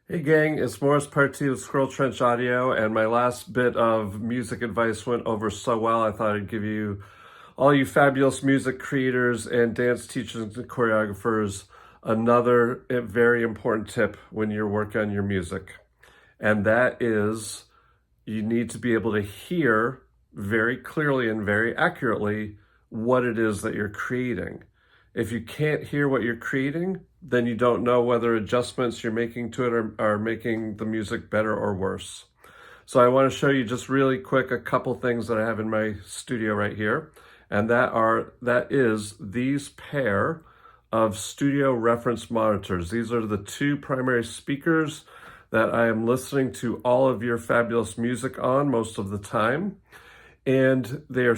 Hey gang, it's Morris Part 2 of Squirrel Trench Audio, and my last bit of music advice went over so well, I thought I'd give you, all you fabulous music creators and dance teachers and choreographers, another very important tip when you're working on your music. And that is, you need to be able to hear very clearly and very accurately what it is that you're creating. If you can't hear what you're creating, then you don't know whether adjustments you're making to it are making the music better or worse. So I want to show you just really quick a couple things that I have in my studio right here. And that is these pair of studio reference monitors. These are the two primary speakers that I am listening to all of your fabulous music on most of the time. And they're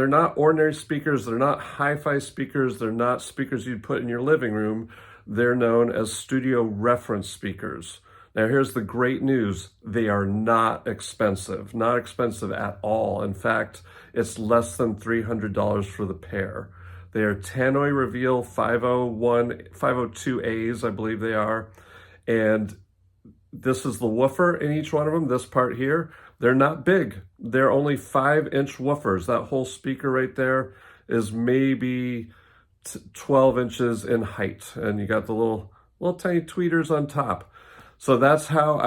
not ordinary speakers, they're not hi-fi speakers, they're not speakers you'd put in your living room. They're known as studio reference speakers. Now here's the great news. They are not expensive at all. In fact, it's less than $300 for the pair. They are Tannoy Reveal 502As, I believe they are. And this is the woofer in each one of them, this part here. They're not big. They're only 5-inch woofers. That whole speaker right there is maybe 12 inches in height. And you got the little tiny tweeters on top. So that's how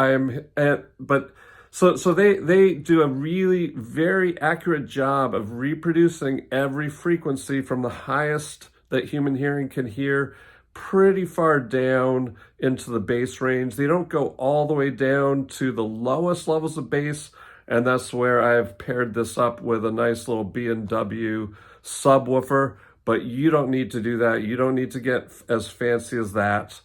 so they do a really very accurate job of reproducing every frequency from the highest that human hearing can hear pretty far down into the bass range. They don't go all the way down to the lowest levels of bass, and that's where I've paired this up with a nice little B&W subwoofer, but you don't need to do that. You don't need to get as fancy as that.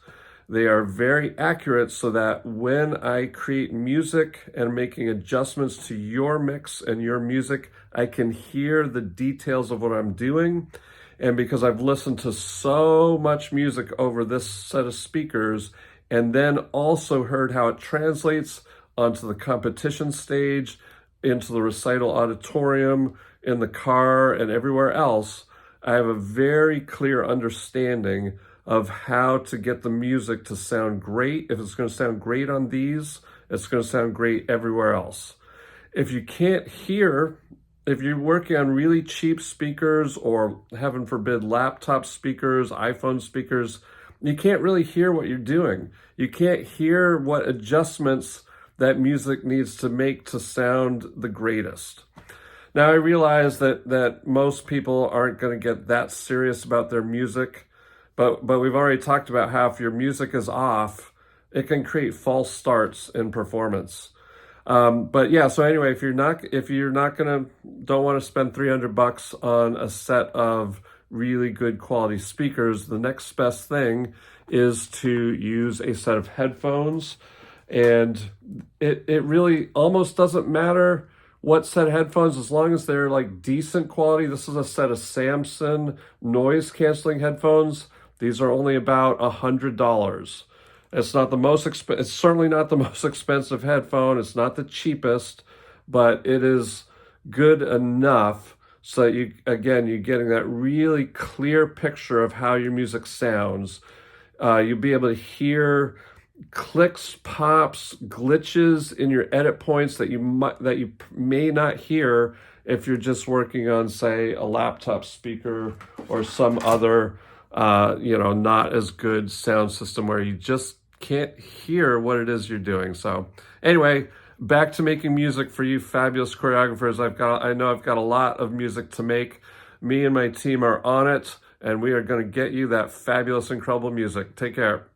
They are very accurate so that when I create music and making adjustments to your mix and your music, I can hear the details of what I'm doing. And because I've listened to so much music over this set of speakers, and then also heard how it translates onto the competition stage, into the recital auditorium, in the car, and everywhere else, I have a very clear understanding of how to get the music to sound great. If it's going to sound great on these, it's going to sound great everywhere else. If you can't hear, if you're working on really cheap speakers or, heaven forbid, laptop speakers, iPhone speakers, you can't really hear what you're doing. You can't hear what adjustments that music needs to make to sound the greatest. Now, I realize that most people aren't going to get that serious about their music, but we've already talked about how if your music is off, it can create false starts in performance. But yeah, so anyway, if you're not don't want to spend $300 on a set of really good quality speakers, the next best thing is to use a set of headphones. And it really almost doesn't matter what set of headphones, as long as they're like decent quality. This is a set of Samson noise canceling headphones. These are only about $100. It's not the most it's certainly not the most expensive headphone. It's not the cheapest, but it is good enough so that you're getting that really clear picture of how your music sounds. You'll be able to hear clicks, pops, glitches in your edit points that you may not hear if you're just working on, say, a laptop speaker or some other not as good sound system where you just can't hear what it is you're doing. So anyway, back to making music for you fabulous choreographers. I know I've got a lot of music to make. Me and my team are on it, and we are going to get you that fabulous, incredible music. Take care.